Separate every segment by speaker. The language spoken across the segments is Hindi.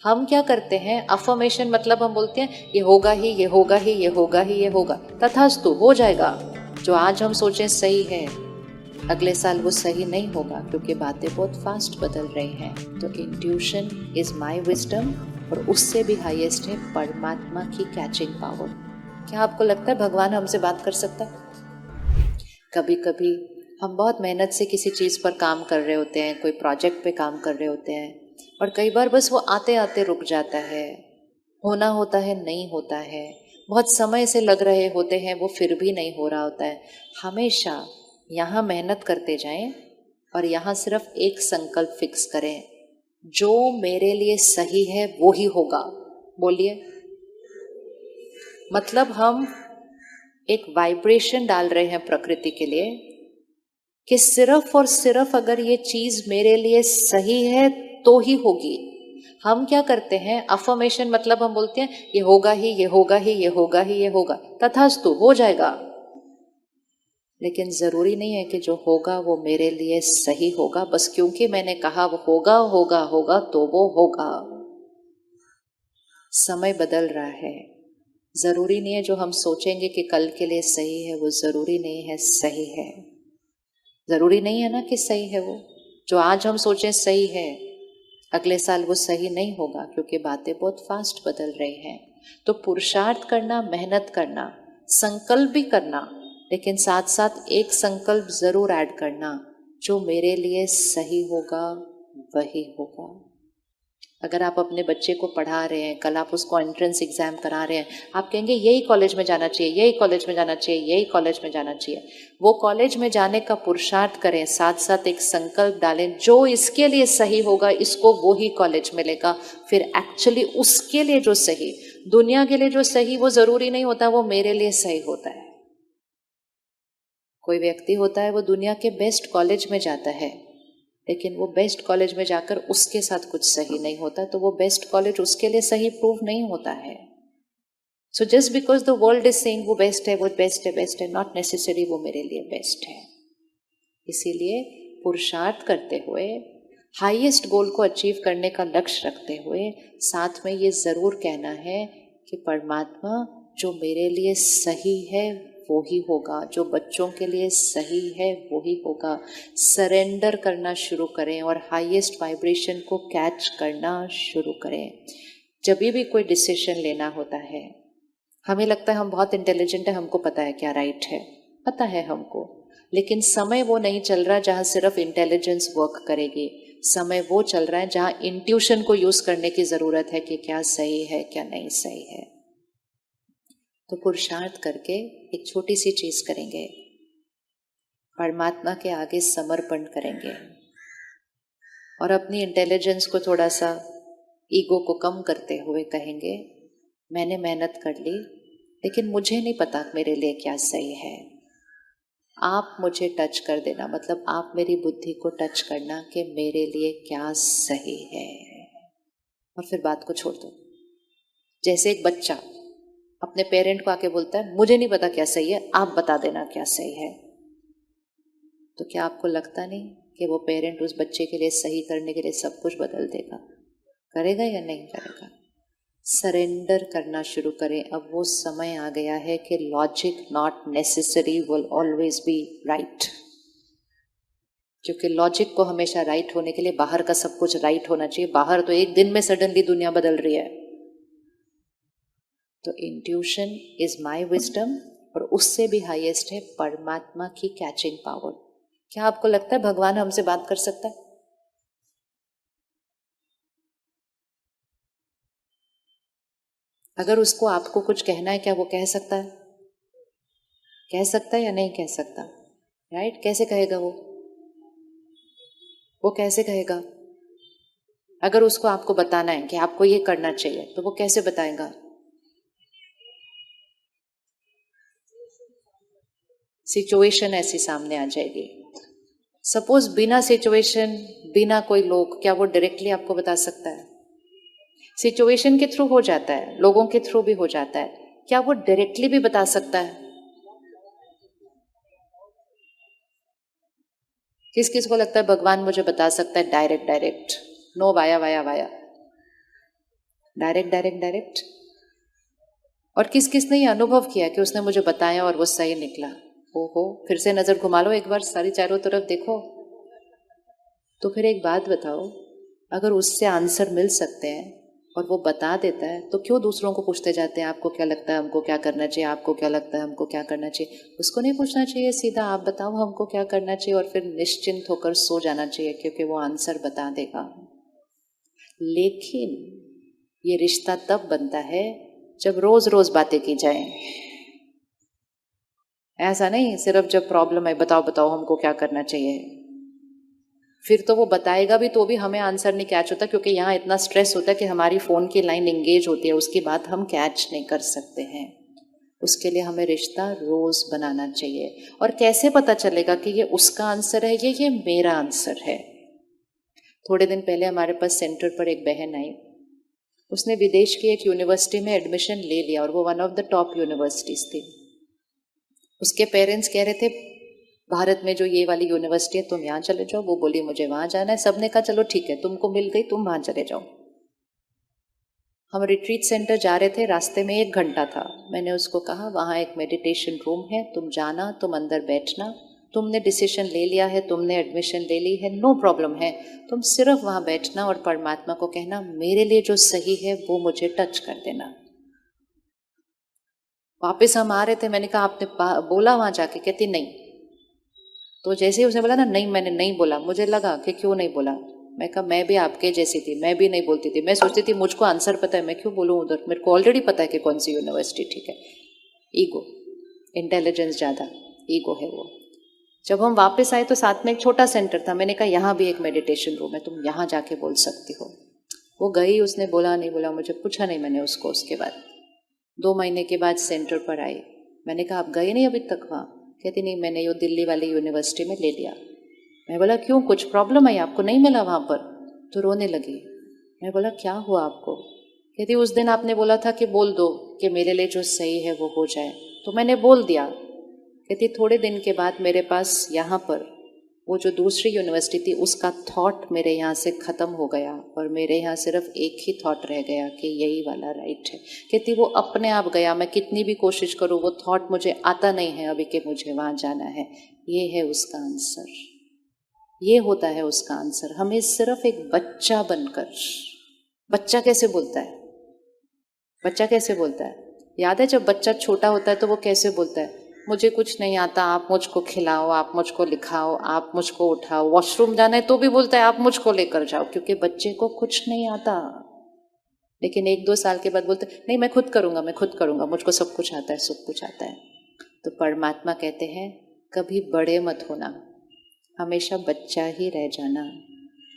Speaker 1: हम क्या करते हैं, अफर्मेशन मतलब हम बोलते हैं ये होगा ही, ये होगा ही, ये होगा ही, ये होगा, तथास्तु हो जाएगा। जो आज हम सोचें सही है, अगले साल वो सही नहीं होगा, क्योंकि बातें बहुत फास्ट बदल रही हैं। तो इंट्यूशन इज माय विजडम, और उससे भी हाईएस्ट है परमात्मा की कैचिंग पावर। क्या आपको लगता है भगवान हमसे बात कर सकता है? कभी कभी हम बहुत मेहनत से किसी चीज़ पर काम कर रहे होते हैं, कोई प्रोजेक्ट पे काम कर रहे होते हैं, और कई बार बस वो आते आते रुक जाता है, होना होता है नहीं होता है, बहुत समय से लग रहे होते हैं वो फिर भी नहीं हो रहा होता है। हमेशा यहाँ मेहनत करते जाएं और यहाँ सिर्फ एक संकल्प फिक्स करें, जो मेरे लिए सही है वो ही होगा। बोलिए, मतलब हम एक वाइब्रेशन डाल रहे हैं प्रकृति के लिए कि सिर्फ और सिर्फ अगर ये चीज मेरे लिए सही है तो ही होगी। हम क्या करते हैं, अफर्मेशन मतलब हम बोलते हैं ये होगा ही, ये होगा ही, ये होगा ही, ये होगा, तथास्तु हो जाएगा। लेकिन जरूरी नहीं है कि जो होगा वो मेरे लिए सही होगा, बस क्योंकि मैंने कहा वो होगा होगा होगा तो वो होगा। समय बदल रहा है, जरूरी नहीं है जो हम सोचेंगे कि कल के लिए सही है वो जरूरी नहीं है सही है। जरूरी नहीं है ना कि सही है वो। जो आज हम सोचें सही है, अगले साल वो सही नहीं होगा, क्योंकि बातें बहुत फास्ट बदल रही हैं। तो पुरुषार्थ करना, मेहनत करना, संकल्प भी करना, लेकिन साथ साथ एक संकल्प जरूर ऐड करना, जो मेरे लिए सही होगा वही होगा। अगर आप अपने बच्चे को पढ़ा रहे हैं, कल आप उसको एंट्रेंस एग्जाम करा रहे हैं, आप कहेंगे यही कॉलेज में जाना चाहिए, यही कॉलेज में जाना चाहिए, यही कॉलेज में जाना चाहिए। वो कॉलेज में जाने का पुरुषार्थ करें, साथ साथ एक संकल्प डालें, जो इसके लिए सही होगा इसको वो ही कॉलेज मिलेगा। फिर एक्चुअली उसके लिए जो सही, दुनिया के लिए जो सही वो जरूरी नहीं होता, वो मेरे लिए सही होता है। कोई व्यक्ति होता है वो दुनिया के बेस्ट कॉलेज में जाता है, लेकिन वो बेस्ट कॉलेज में जाकर उसके साथ कुछ सही नहीं होता, तो वो बेस्ट कॉलेज उसके लिए सही प्रूव नहीं होता है। So just because the world is saying वो बेस्ट है, वो बेस्ट है, बेस्ट है, नॉट नेसेसरी वो मेरे लिए बेस्ट है। इसीलिए पुरुषार्थ करते हुए, हाईएस्ट गोल को अचीव करने का लक्ष्य रखते हुए, साथ में ये जरूर कहना है कि परमात्मा जो मेरे लिए सही है वो ही होगा, जो बच्चों के लिए सही है वो ही होगा। सरेंडर करना शुरू करें और हाईएस्ट वाइब्रेशन को कैच करना शुरू करें। जब भी कोई डिसीजन लेना होता है, हमें लगता है हम बहुत इंटेलिजेंट है, हमको पता है क्या राइट है, पता है हमको, लेकिन समय वो नहीं चल रहा जहाँ सिर्फ इंटेलिजेंस वर्क करेगी। समय वो चल रहा है जहाँ इंट्यूशन को यूज करने की जरूरत है कि क्या सही है क्या नहीं सही है। तो पुरुषार्थ करके एक छोटी सी चीज करेंगे, परमात्मा के आगे समर्पण करेंगे और अपनी इंटेलिजेंस को थोड़ा सा, ईगो को कम करते हुए कहेंगे, मैंने मेहनत कर ली लेकिन मुझे नहीं पता मेरे लिए क्या सही है, आप मुझे टच कर देना, मतलब आप मेरी बुद्धि को टच करना कि मेरे लिए क्या सही है, और फिर बात को छोड़ दो। जैसे एक बच्चा अपने पेरेंट को आके बोलता है मुझे नहीं पता क्या सही है, आप बता देना क्या सही है, तो क्या आपको लगता नहीं कि वो पेरेंट उस बच्चे के लिए सही करने के लिए सब कुछ बदल देगा? करेगा या नहीं करेगा? सरेंडर करना शुरू करें। अब वो समय आ गया है कि logic not necessary will always be right, क्योंकि लॉजिक को हमेशा राइट होने के लिए बाहर का सब कुछ राइट होना चाहिए। बाहर तो एक दिन में सडनली दुनिया बदल रही है। तो इंट्यूशन इज माय विजडम, और उससे भी हाईएस्ट है परमात्मा की कैचिंग पावर। क्या आपको लगता है भगवान हमसे बात कर सकता है? अगर उसको आपको कुछ कहना है, क्या वो कह सकता है? कह सकता है या नहीं कह सकता? राइट? कैसे कहेगा वो कैसे कहेगा? अगर उसको आपको बताना है कि आपको ये करना चाहिए, तो वो कैसे बताएगा? सिचुएशन ऐसी सामने आ जाएगी। सपोज बिना सिचुएशन, बिना कोई लोग, क्या वो डायरेक्टली आपको बता सकता है? सिचुएशन के थ्रू हो जाता है, लोगों के थ्रू भी हो जाता है, क्या वो डायरेक्टली भी बता सकता है? किस किस को लगता है भगवान मुझे बता सकता है direct? No, via via via. Direct direct direct. और किस किस ने ये अनुभव किया कि उसने मुझे बताया और वो सही निकला? ओहो, फिर से नजर घुमा लो एक बार, सारी चारों तरफ देखो। तो फिर एक बात बताओ, अगर उससे आंसर मिल सकते हैं और वो बता देता है, तो क्यों दूसरों को पूछते जाते हैं आपको क्या लगता है हमको क्या करना चाहिए, आपको क्या लगता है हमको क्या करना चाहिए? उसको नहीं पूछना चाहिए, सीधा आप बताओ हमको क्या करना चाहिए, और फिर निश्चिंत होकर सो जाना चाहिए, क्योंकि वो आंसर बता देगा। लेकिन ये रिश्ता तब बनता है जब रोज रोज बातें की जाए। ऐसा नहीं सिर्फ जब प्रॉब्लम है बताओ बताओ हमको क्या करना चाहिए। फिर तो वो बताएगा भी तो भी हमें आंसर नहीं कैच होता, क्योंकि यहाँ इतना स्ट्रेस होता है कि हमारी फ़ोन की लाइन एंगेज होती है, उसकी बात हम कैच नहीं कर सकते हैं। उसके लिए हमें रिश्ता रोज़ बनाना चाहिए। और कैसे पता चलेगा कि ये उसका आंसर है ये मेरा आंसर है? थोड़े दिन पहले हमारे पास सेंटर पर एक बहन आई, उसने विदेश की एक यूनिवर्सिटी में एडमिशन ले लिया और वो one of the top universities थी। उसके पेरेंट्स कह रहे थे भारत में जो ये वाली यूनिवर्सिटी है तुम यहाँ चले जाओ, वो बोली मुझे वहाँ जाना है। सबने कहा चलो ठीक है, तुमको मिल गई, तुम वहाँ चले जाओ। हम रिट्रीट सेंटर जा रहे थे, रास्ते में 1 घंटा था। मैंने उसको कहा वहाँ एक मेडिटेशन रूम है, तुम जाना, तुम अंदर बैठना, तुमने डिसीजन ले लिया है, तुमने एडमिशन ले ली है, नो प्रॉब्लम है, तुम सिर्फ वहाँ बैठना और परमात्मा को कहना मेरे लिए जो सही है वो मुझे टच कर देना। वापस हम आ रहे थे, मैंने कहा आपने बोला वहाँ जाके? कहती नहीं। तो जैसे ही उसने बोला ना नहीं, मैंने नहीं बोला, मुझे लगा कि क्यों नहीं बोला। मैं कहा मैं भी आपके जैसी थी, मैं भी नहीं बोलती थी, मैं सोचती थी मुझको आंसर पता है, मैं क्यों बोलूँ उधर, मेरे को ऑलरेडी पता है कि कौन सी यूनिवर्सिटी ठीक है। ईगो, इंटेलिजेंस ज़्यादा, ईगो है वो। जब हम वापस आए तो साथ में एक छोटा सेंटर था, मैंने कहा यहाँ भी एक मेडिटेशन रूम है, तुम यहाँ जाके बोल सकती हो। वो गई, उसने बोला नहीं बोला, मुझे पूछा नहीं मैंने उसको। उसके बाद 2 महीने के बाद सेंटर पर आई, मैंने कहा आप गए नहीं अभी तक वहाँ? कहती नहीं, मैंने ये दिल्ली वाली यूनिवर्सिटी में ले लिया। मैं बोला क्यों, कुछ प्रॉब्लम आई आपको, नहीं मिला वहाँ पर? तो रोने लगी। मैं बोला क्या हुआ आपको? कहती उस दिन आपने बोला था कि बोल दो कि मेरे लिए जो सही है वो हो जाए, तो मैंने बोल दिया। कहती थोड़े दिन के बाद मेरे पास यहाँ पर वो जो दूसरी यूनिवर्सिटी थी उसका थॉट मेरे यहाँ से ख़त्म हो गया और मेरे यहाँ सिर्फ एक ही थॉट रह गया कि यही वाला राइट है। कहती वो अपने आप गया, मैं कितनी भी कोशिश करूँ वो थॉट मुझे आता नहीं है अभी कि मुझे वहाँ जाना है। ये है उसका आंसर, ये होता है उसका आंसर। हमें सिर्फ एक बच्चा बनकर, बच्चा कैसे बोलता है, बच्चा कैसे बोलता है? याद है जब बच्चा छोटा होता है तो वो कैसे बोलता है, मुझे कुछ नहीं आता, आप मुझको खिलाओ, आप मुझको लिखाओ, आप मुझको उठाओ, वॉशरूम जाना है तो भी बोलता है आप मुझको लेकर जाओ, क्योंकि बच्चे को कुछ नहीं आता। लेकिन 1-2 साल के बाद बोलते नहीं मैं खुद करूँगा, मैं खुद करूँगा, मुझको सब कुछ आता है, सब कुछ आता है। तो परमात्मा कहते हैं कभी बड़े मत होना, हमेशा बच्चा ही रह जाना,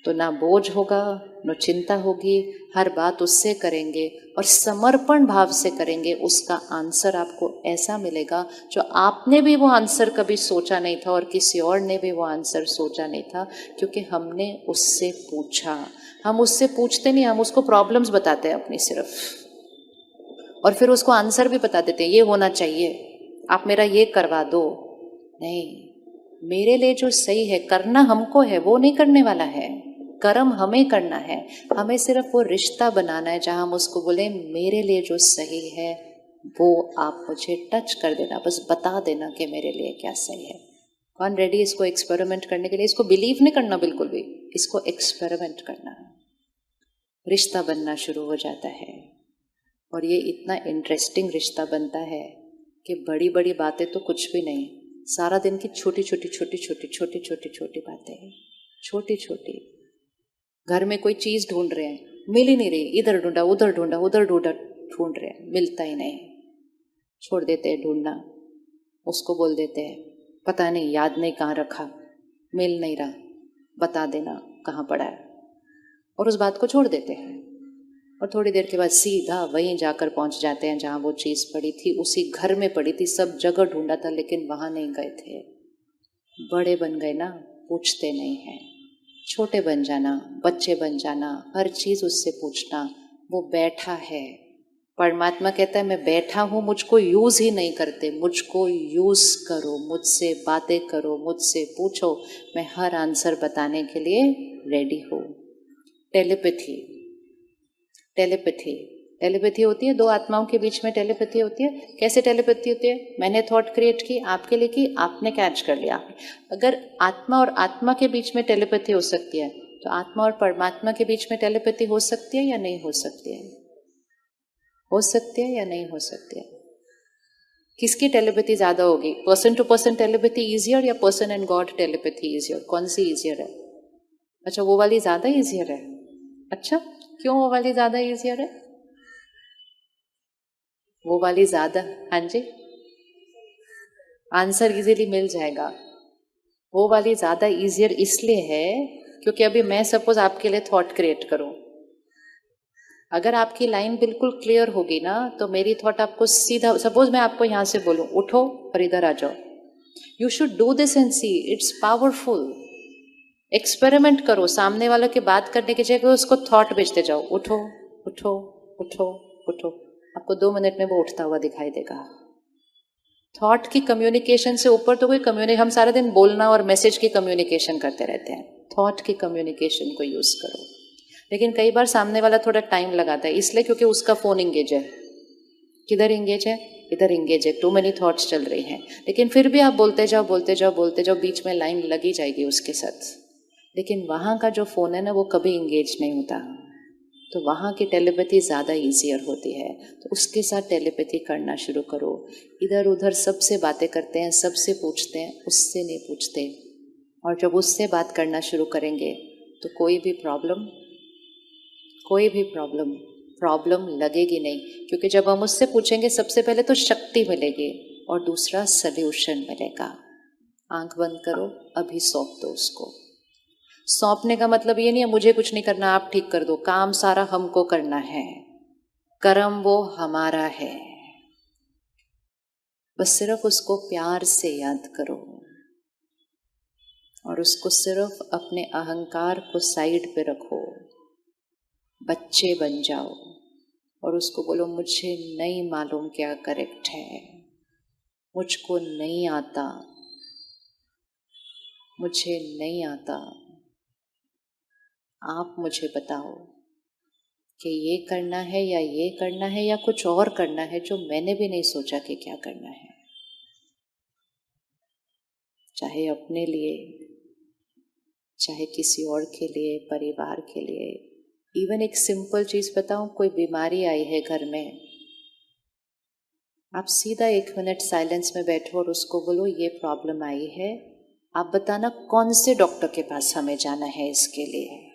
Speaker 1: तो ना बोझ होगा, न चिंता होगी, हर बात उससे करेंगे और समर्पण भाव से करेंगे, उसका आंसर आपको ऐसा मिलेगा जो आपने भी वो आंसर कभी सोचा नहीं था और किसी और ने भी वो आंसर सोचा नहीं था, क्योंकि हमने उससे पूछा। हम उससे पूछते नहीं, हम उसको प्रॉब्लम्स बताते हैं अपनी सिर्फ, और फिर उसको आंसर भी बता देते हैं ये होना चाहिए, आप मेरा ये करवा दो। नहीं, मेरे लिए जो सही है करना हमको है, वो नहीं करने वाला है, कर्म हमें करना है। हमें सिर्फ वो रिश्ता बनाना है जहाँ हम उसको बोले मेरे लिए जो सही है वो आप मुझे टच कर देना, बस बता देना कि मेरे लिए क्या सही है। कौन रेडी इसको एक्सपेरिमेंट करने के लिए? इसको बिलीव नहीं करना बिल्कुल भी, इसको एक्सपेरिमेंट करना। रिश्ता बनना शुरू हो जाता है और ये इतना इंटरेस्टिंग रिश्ता बनता है कि बड़ी बड़ी बातें तो कुछ भी नहीं, सारा दिन की छोटी छोटी छोटी छोटी छोटी छोटी छोटी बातें, छोटी छोटी। घर में कोई चीज़ ढूंढ रहे हैं, मिल ही नहीं रही, इधर ढूंढा उधर ढूंढा उधर ढूंढा, ढूंढ रहे हैं, मिलता ही नहीं, छोड़ देते हैं ढूंढना। उसको बोल देते हैं पता नहीं, याद नहीं कहाँ रखा, मिल नहीं रहा, बता देना कहाँ पड़ा है, और उस बात को छोड़ देते हैं। और थोड़ी देर के बाद सीधा वहीं जाकर पहुंच जाते हैं जहाँ वो चीज़ पड़ी थी, उसी घर में पड़ी थी, सब जगह ढूंढा था लेकिन वहाँ नहीं गए थे। बड़े बन गए ना, पूछते नहीं हैं। छोटे बन जाना, बच्चे बन जाना, हर चीज़ उससे पूछना। वो बैठा है, परमात्मा कहता है मैं बैठा हूँ, मुझको यूज़ ही नहीं करते, मुझको यूज़ करो, मुझसे बातें करो, मुझसे पूछो, मैं हर आंसर बताने के लिए रेडी हूँ। Telepathy, telepathy. टेलीपैथी होती है, दो आत्माओं के बीच में टेलीपैथी होती है। कैसे टेलीपैथी होती है? मैंने थॉट क्रिएट की, आपके लिए की, आपने कैच कर लिया। अगर आत्मा और आत्मा के बीच में टेलीपैथी हो सकती है, तो आत्मा और परमात्मा के बीच में टेलीपैथी हो सकती है या नहीं हो सकती है? हो सकती है या नहीं हो सकती है? किसकी टेलीपैथी ज्यादा होगी? Person to person telepathy easier या person and God telepathy easier? कौन सी इजियर है? अच्छा, वो वाली ज्यादा इजियर है। अच्छा, क्यों वो वाली ज्यादा इजियर है? वो वाली ज्यादा, हाँ जी, आंसर इजीली मिल जाएगा। वो वाली ज्यादा इजियर इसलिए है क्योंकि अभी मैं सपोज आपके लिए थॉट क्रिएट करूं, अगर आपकी लाइन बिल्कुल क्लियर होगी ना, तो मेरी थॉट आपको सीधा, सपोज मैं आपको यहां से बोलूं उठो और इधर आ जाओ, you should do this and see, it's powerful. Experiment करो, सामने वालों की बात करने की जगह उसको थॉट भेजते जाओ, उठो उठो उठो उठो, आपको 2 मिनट में वो उठता हुआ दिखाई देगा। थॉट की कम्युनिकेशन से ऊपर तो कोई कम्युनिकेशन, हम सारा दिन बोलना और मैसेज की कम्युनिकेशन करते रहते हैं, थॉट की कम्युनिकेशन को यूज करो। लेकिन कई बार सामने वाला थोड़ा टाइम लगाता है, इसलिए क्योंकि उसका फोन इंगेज है। किधर इंगेज है? इधर इंगेज है, टू मेनी थॉट्स चल रही हैं। लेकिन फिर भी आप बोलते जाओ बोलते जाओ बोलते जाओ, बीच में लाइन लगी जाएगी उसके साथ, लेकिन वहां का जो फोन है ना, वो कभी इंगेज नहीं होता, तो वहां की टेलीपैथी ज्यादा इजियर होती है। तो उसके साथ टेलीपैथी करना शुरू करो। इधर उधर सबसे बातें करते हैं, सबसे पूछते हैं, उससे नहीं पूछते। और जब उससे बात करना शुरू करेंगे तो कोई भी प्रॉब्लम लगेगी नहीं, क्योंकि जब हम उससे पूछेंगे सबसे पहले तो शक्ति मिलेगी और दूसरा सल्यूशन मिलेगा। आंख बंद करो, अभी सौंप दो उसको। सौंपने का मतलब ये नहीं है मुझे कुछ नहीं करना, आप ठीक कर दो, काम सारा हमको करना है, कर्म वो हमारा है। बस सिर्फ उसको प्यार से याद करो और उसको सिर्फ अपने अहंकार को साइड पे रखो, बच्चे बन जाओ और उसको बोलो मुझे नहीं मालूम क्या करेक्ट है, मुझको नहीं आता, मुझे नहीं आता, आप मुझे बताओ कि ये करना है या ये करना है या कुछ और करना है जो मैंने भी नहीं सोचा कि क्या करना है। चाहे अपने लिए, चाहे किसी और के लिए, परिवार के लिए। इवन एक सिंपल चीज बताऊं, कोई बीमारी आई है घर में, आप सीधा 1 मिनट साइलेंस में बैठो और उसको बोलो ये प्रॉब्लम आई है, आप बताना कौन से डॉक्टर के पास हमें जाना है इसके लिए।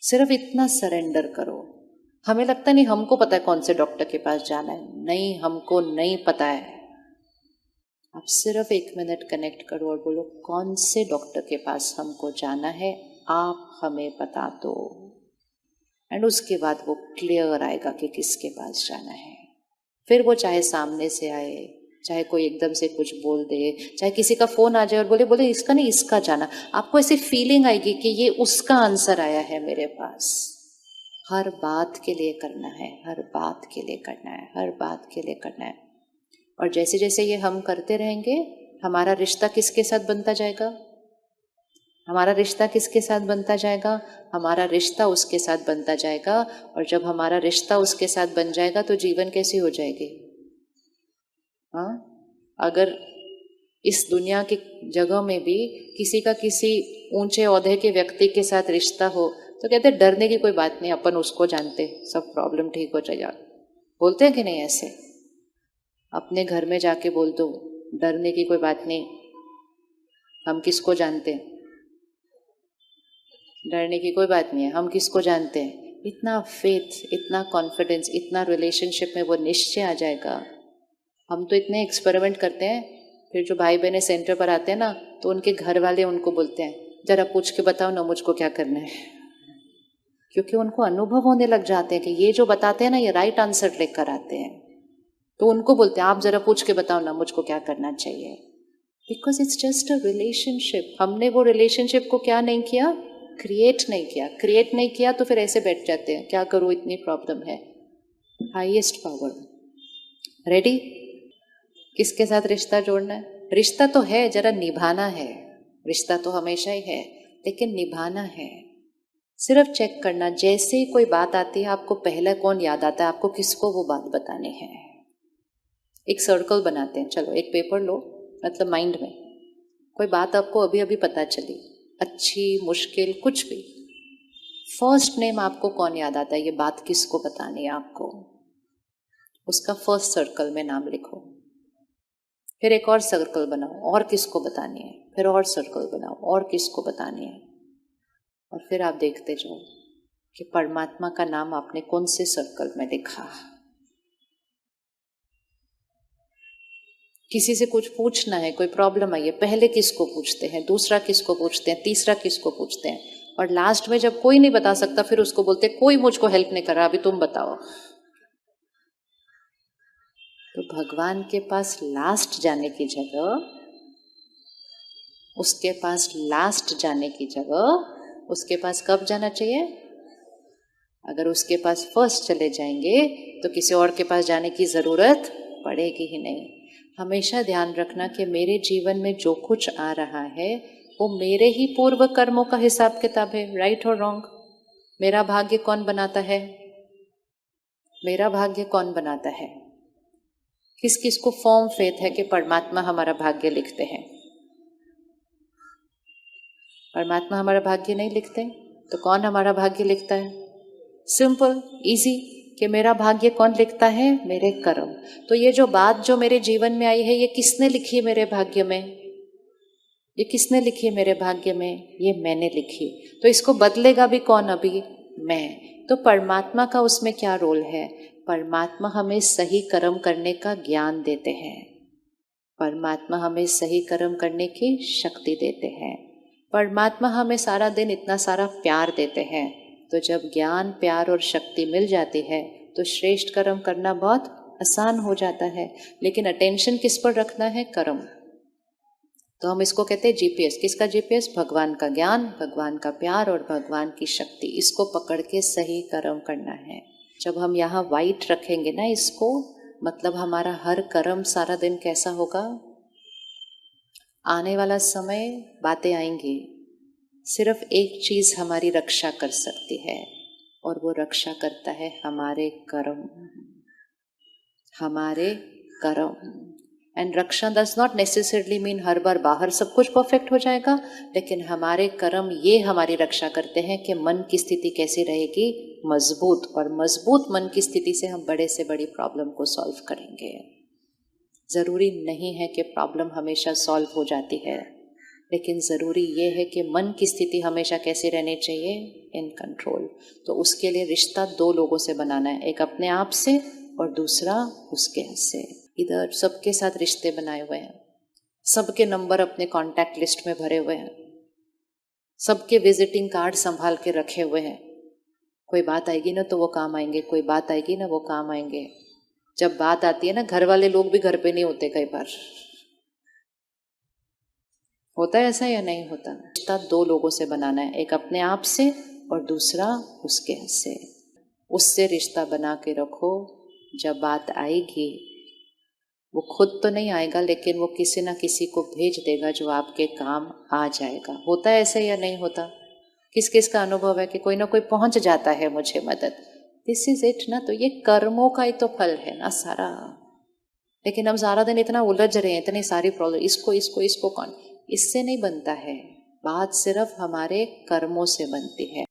Speaker 1: सिर्फ इतना सरेंडर करो। हमें लगता नहीं हमको पता है कौन से डॉक्टर के पास जाना है, नहीं, हमको नहीं पता है। आप सिर्फ 1 मिनट कनेक्ट करो और बोलो कौन से डॉक्टर के पास हमको जाना है, आप हमें बता दो। एंड उसके बाद वो क्लियर आएगा कि किसके पास जाना है। फिर वो चाहे सामने से आए, चाहे कोई एकदम से कुछ बोल दे, चाहे किसी का फोन आ जाए और बोले बोले इसका नहीं इसका जाना, आपको ऐसी फीलिंग आएगी कि ये उसका आंसर आया है मेरे पास। हर बात के लिए करना है, हर बात के लिए करना है, हर बात के लिए करना है। और जैसे जैसे ये हम करते रहेंगे, हमारा रिश्ता किसके साथ बनता जाएगा? हमारा रिश्ता किसके साथ बनता जाएगा? हमारा रिश्ता उसके साथ बनता जाएगा। और जब हमारा रिश्ता उसके साथ बन जाएगा तो जीवन कैसी हो जाएगी? हाँ, अगर इस दुनिया की जगह में भी किसी का किसी ऊंचे ओहदे के व्यक्ति के साथ रिश्ता हो तो कहते डरने की कोई बात नहीं, अपन उसको जानते, सब प्रॉब्लम ठीक हो जाएगा। बोलते हैं कि नहीं ऐसे? अपने घर में जाके बोल दो डरने की कोई बात नहीं, हम किसको जानते हैं, डरने की कोई बात नहीं है, हम किसको जानते हैं। इतना फेथ, इतना कॉन्फिडेंस, इतना रिलेशनशिप में वो निश्चय आ जाएगा। हम तो इतने एक्सपेरिमेंट करते हैं, फिर जो भाई बहने सेंटर पर आते हैं ना, तो उनके घर वाले उनको बोलते हैं जरा पूछ के बताओ ना मुझको क्या करना है, क्योंकि उनको अनुभव होने लग जाते हैं कि ये जो बताते हैं ना ये राइट आंसर लेकर आते हैं। तो उनको बोलते हैं आप जरा पूछ के बताओ ना मुझको क्या करना चाहिए, because it's just a relationship. हमने वो रिलेशनशिप को क्या नहीं किया, क्रिएट नहीं किया। क्रिएट नहीं किया तो फिर ऐसे बैठ जाते हैं, क्या करूँ इतनी प्रॉब्लम है। Highest power, ready? किसके साथ रिश्ता जोड़ना है? रिश्ता तो है, जरा निभाना है। रिश्ता तो हमेशा ही है, लेकिन निभाना है। सिर्फ चेक करना, जैसे ही कोई बात आती है आपको पहला कौन याद आता है, आपको किसको वो बात बतानी है। एक सर्कल बनाते हैं, चलो एक पेपर लो, मतलब माइंड में कोई बात आपको अभी अभी पता चली, अच्छी मुश्किल कुछ भी, फर्स्ट नेम आपको कौन याद आता है, ये बात किसको बतानी है आपको, उसका फर्स्ट सर्कल में नाम लिखो। फिर एक और सर्कल बनाओ, और किसको बतानी है, फिर और सर्कल बनाओ, और किसको बतानी है, और फिर आप देखते जाओ कि परमात्मा का नाम आपने कौन से सर्कल में लिखा। किसी से कुछ पूछना है, कोई प्रॉब्लम आई है, पहले किसको पूछते हैं, दूसरा किसको पूछते हैं, तीसरा किसको पूछते हैं, और लास्ट में जब कोई नहीं बता सकता फिर उसको बोलते हैं कोई मुझको हेल्प नहीं कर रहा, अभी तुम बताओ। तो भगवान के पास लास्ट जाने की जगह, उसके पास लास्ट जाने की जगह उसके पास कब जाना चाहिए? अगर उसके पास फर्स्ट चले जाएंगे तो किसी और के पास जाने की जरूरत पड़ेगी ही नहीं। हमेशा ध्यान रखना कि मेरे जीवन में जो कुछ आ रहा है वो मेरे ही पूर्व कर्मों का हिसाब किताब है, राइट और रॉन्ग। मेरा भाग्य कौन बनाता है? मेरा भाग्य कौन बनाता है? किस किस को फॉर्म फेथ है कि परमात्मा हमारा भाग्य लिखते हैं? परमात्मा हमारा भाग्य नहीं लिखते, तो कौन हमारा भाग्य लिखता है? सिंपल इजी, कि मेरा भाग्य कौन लिखता है? मेरे कर्म। तो ये जो बात जो मेरे जीवन में आई है, ये किसने लिखी है मेरे भाग्य में? ये किसने लिखी है मेरे भाग्य में? ये मैंने लिखी। तो इसको बदलेगा भी कौन अभी? मैं। तो परमात्मा का उसमें क्या रोल है? परमात्मा हमें सही कर्म करने का ज्ञान देते हैं, परमात्मा हमें सही कर्म करने की शक्ति देते हैं, परमात्मा हमें सारा दिन इतना सारा प्यार देते हैं। तो जब ज्ञान, प्यार और शक्ति मिल जाती है तो श्रेष्ठ कर्म करना बहुत आसान हो जाता है। लेकिन अटेंशन किस पर रखना है? कर्म। तो हम इसको कहते हैं जीपीएस। किसका जीपीएस? भगवान का ज्ञान, भगवान का प्यार और भगवान की शक्ति। इसको पकड़ के सही कर्म करना है। जब हम यहाँ वाइट रखेंगे ना इसको, मतलब हमारा हर कर्म सारा दिन कैसा होगा? आने वाला समय बातें आएंगी, सिर्फ एक चीज हमारी रक्षा कर सकती है, और वो रक्षा करता है हमारे कर्म, हमारे कर्म। And raksha does not necessarily mean हर बार बाहर सब कुछ परफेक्ट हो जाएगा, लेकिन हमारे कर्म ये हमारी रक्षा करते हैं कि मन की स्थिति कैसी रहेगी? मजबूत। और मजबूत मन की स्थिति से हम बड़े से बड़ी प्रॉब्लम को सॉल्व करेंगे। जरूरी नहीं है कि प्रॉब्लम हमेशा सॉल्व हो जाती है, लेकिन ज़रूरी ये है कि मन की स्थिति हमेशा कैसी रहनी चाहिए? In control. तो उसके लिए रिश्ता दो लोगों से बनाना है, एक अपने आप से और दूसरा उसके से। इधर सबके साथ रिश्ते बनाए हुए हैं, सबके नंबर अपने कॉन्टैक्ट लिस्ट में भरे हुए हैं, सबके विजिटिंग कार्ड संभाल के रखे हुए हैं। कोई बात आएगी ना तो वो काम आएंगे, कोई बात आएगी ना वो काम आएंगे। जब बात आती है ना, घर वाले लोग भी घर पे नहीं होते कई बार। होता है ऐसा या नहीं होता? रिश्ता दो लोगों से बनाना है, एक अपने आप से और दूसरा उसके से। उससे रिश्ता बना के रखो। जब बात आएगी, वो खुद तो नहीं आएगा, लेकिन वो किसी ना किसी को भेज देगा जो आपके काम आ जाएगा। होता है ऐसे या नहीं होता? किस किस का अनुभव है कि कोई ना कोई पहुंच जाता है मुझे मदद? दिस इज इट ना। तो ये कर्मों का ही तो फल है ना सारा। लेकिन हम सारा दिन इतना उलझ रहे हैं, इतनी सारी प्रॉब्लम, इसको इसको इसको कौन, इससे नहीं बनता है। बात सिर्फ हमारे कर्मों से बनती है।